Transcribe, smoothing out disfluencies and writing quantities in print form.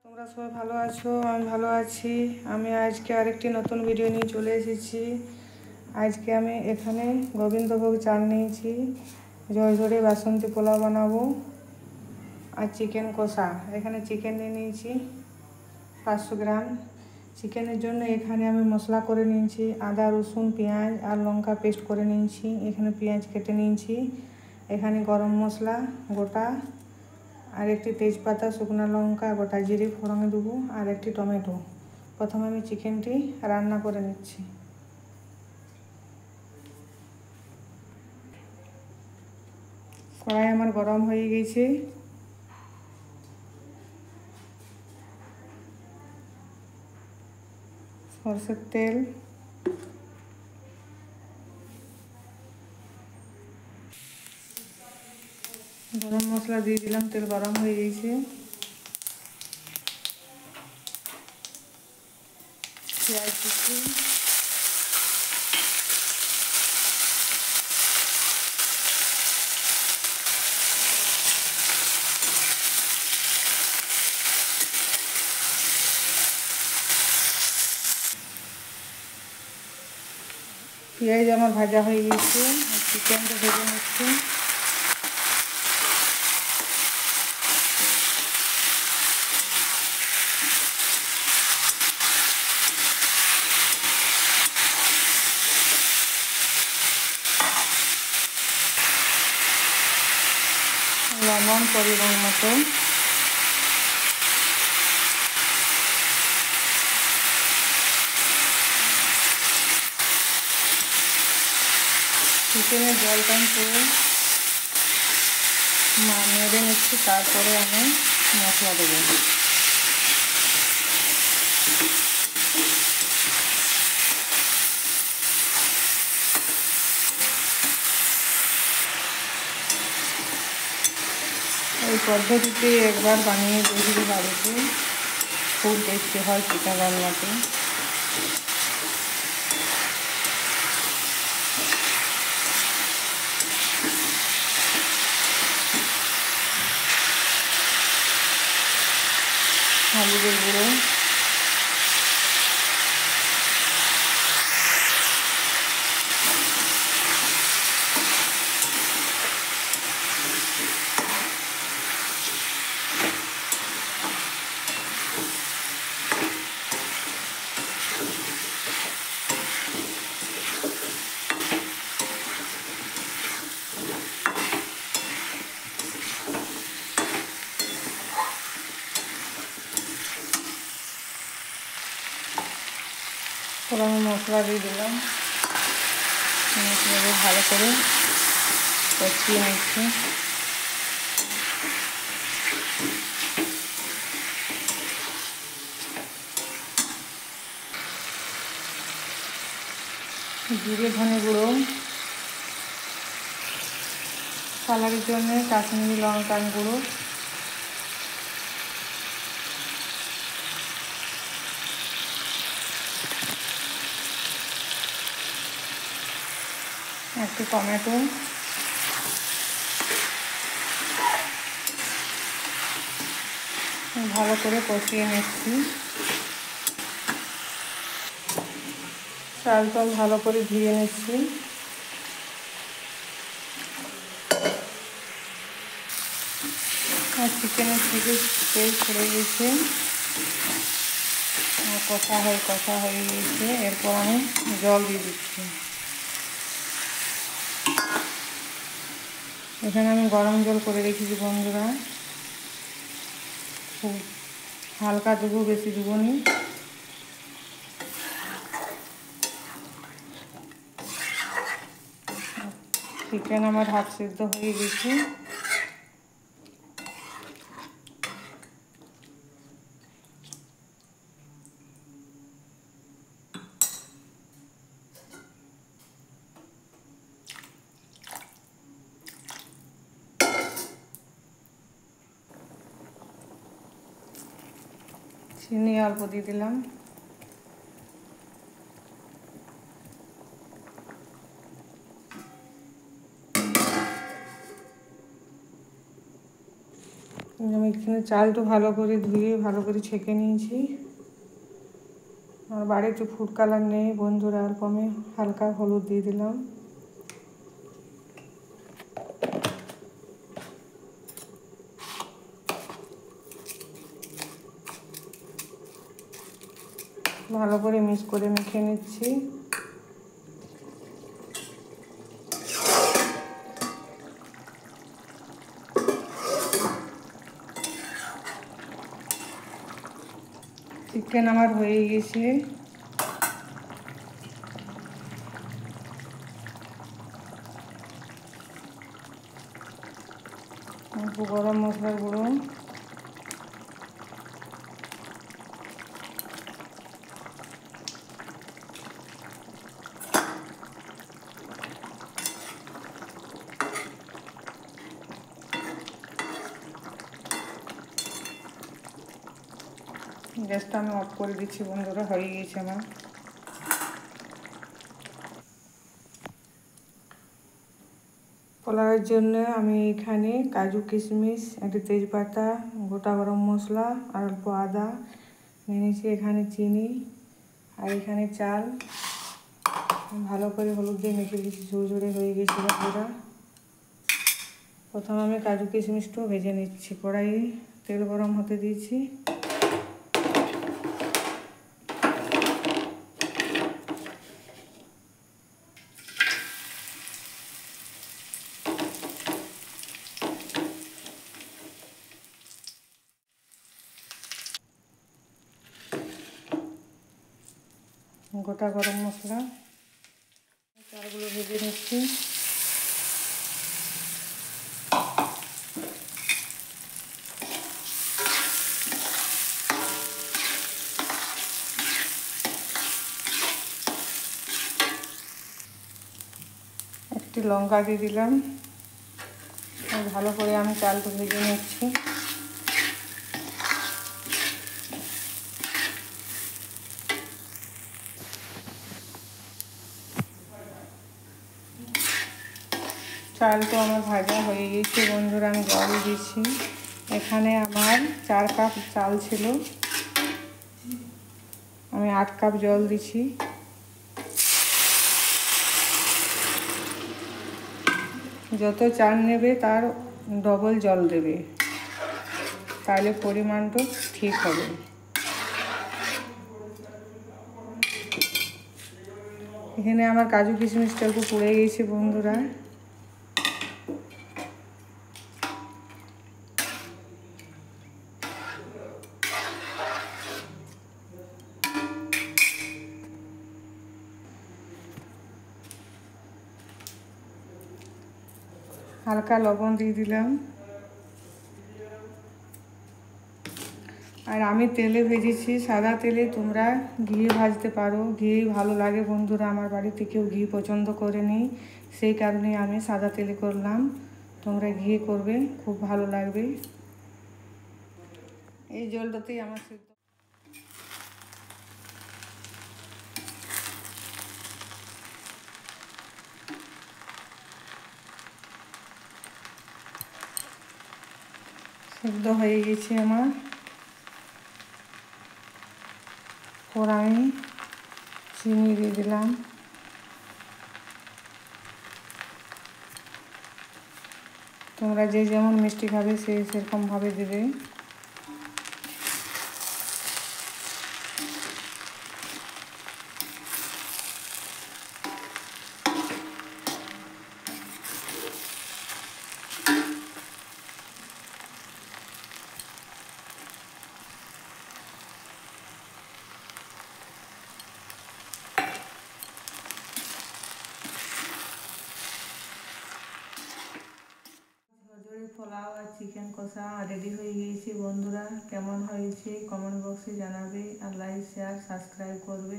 তোমরা সবাই ভালো আছো, আমি ভালো আছি। আমি আজকে আরেকটি নতুন ভিডিও নিয়ে চলে এসেছি। আজকে আমি এখানে গোবিন্দভোগ চাল নিয়েছি, ঝরঝরে বাসন্তী পোলাও বানাবো, আর চিকেন কষা। এখানে চিকেন নিয়ে নিয়েছি 500 গ্রাম। চিকেনের জন্য এখানে আমি মশলা করে নিয়েছি, আদা রসুন পেঁয়াজ আর লঙ্কা পেস্ট করে নিয়েছি। এখানে পেঁয়াজ কেটে নিয়েছি। এখানে গরম মশলা গোটা আর একটি তেজপাতা, শুকনো লঙ্কা, গোটা জিরে ফোড়নে দেবো আর একটি টমেটো। প্রথমে আমি চিকেনটি রান্না করে নিচ্ছি। কড়াই আমার গরম হয়ে গেছে। সরষের তেল, গরম মশলা দিয়ে দিলাম। তেল গরম হয়ে গেছে। পেঁয়াজ কুচি, পেঁয়াজ আমার ভাজা হয়ে গেছে। চিকেনটা ভেজে নিচ্ছি। লবণ পরিমাণ মতো, চিকেনের জলটা পুরো নেড়ে নিচ্ছি। তারপরে আমি মশলা দেবো। এই পদ্ধতিতে একবার বানিয়ে দেখি বাড়িতে, খুব টেস্টি হয় চিকেন রান্নাতে। হলুদের গুঁড়ো, আমি মশলা দিয়ে দিলাম। মশলা দিয়ে ভালো করে কষিয়ে নিচ্ছি। জিরে ধনে গুঁড়ো, কালারের জন্য কাশ্মীরি লঙ্কার গুঁড়ো, একটু টমেটো, ভালো করে কষিয়ে নিচ্ছি। চালটা ভালো করে ধুয়ে নিচ্ছি। আর চিকেনের থেকে তেল ছেড়ে গেছে, কষা হয়ে গেছে। এরপর আমি জল দিয়ে দিচ্ছি। এখানে আমি গরম জল করে রেখেছি বন্ধুরা। খুব হালকা দেবো, বেশি দেবো নি। চিকেন আমার হাফ সিদ্ধ হয়ে গেছে। চিনি অল্প দিয়ে দিলাম। আমি এখানে চালটা ভালো করে ধুয়ে ভালো করে ছেঁকে নিয়েছি। আর বাড়িতে ফুড কালার নেই বন্ধুরা, অল্প আমি হালকা হলুদ দিয়ে দিলাম। ভালো করে মিক্স করে মেখে নিচ্ছি। চিকেন আমার হয়ে গেছে। অল্প গরম মশলার গুঁড়ো, গ্যাসটা আমি অফ করে দিচ্ছি বন্ধুরা, হয়ে গেছে আমার। পোলাওয়ের জন্য আমি এখানে কাজু কিশমিশ, একটি তেজপাতা, গোটা গরম মশলা আর অল্প আদা নিয়ে নিয়েছি। এখানে চিনি আর এখানে চাল ভালো করে হলুদ দিয়ে মেখে দিচ্ছি। ঝুরঝুরে হয়ে গেছে বন্ধুরা। প্রথমে আমি কাজু কিশমিশটাও ভেজে নিচ্ছি। কড়াইয়ে তেল গরম হতে দিয়েছি। গোটা গরম মশলা, চালগুলো ভেজে নিচ্ছি। একটি লঙ্কা দিয়ে দিলাম। ভালো করে আমি চালটা ভেজে নিচ্ছি। চালটা আমার ভাজা হয়ে গেছে বন্ধুরা। আমি জল দিচ্ছি। এখানে আমার 4 কাপ চাল ছিল, আমি 8 কাপ জল দিচ্ছি। যত চাল নেবে তার ডবল জল দেবে, তাহলে পরিমাণটা ঠিক হবে। এখানে আমার কাজু কিশমিশটা একটু পুড়ে গেছে বন্ধুরা। হালকা লবণ দিয়ে দিলাম। আর আমি তেলে ভেজেছি, সাদা তেলে, তোমরা ঘি ভাজতে পারো। ঘি ভালো লাগে বন্ধুরা, আমার বাড়িতে কেউ ঘি পছন্দ করেনি, সেই কারণে আমি সাদা তেলে করলাম। তোমরা ঘি করবে, খুব ভালো লাগবে। এই জলটাতেই আমার সিদ্ধ হয়ে গেছে আমার। ওর আমি চিনি দিয়ে দিলাম। তোমরা যে যেমন মিষ্টি খাবে সেরকমভাবে দেবে। পোলাও আর চিকেন কষা রেডি হয়ে গিয়েছে বন্ধুরা। কেমন হয়েছে কমেন্ট বক্সে জানাবে, আর লাইক শেয়ার সাবস্ক্রাইব করবে।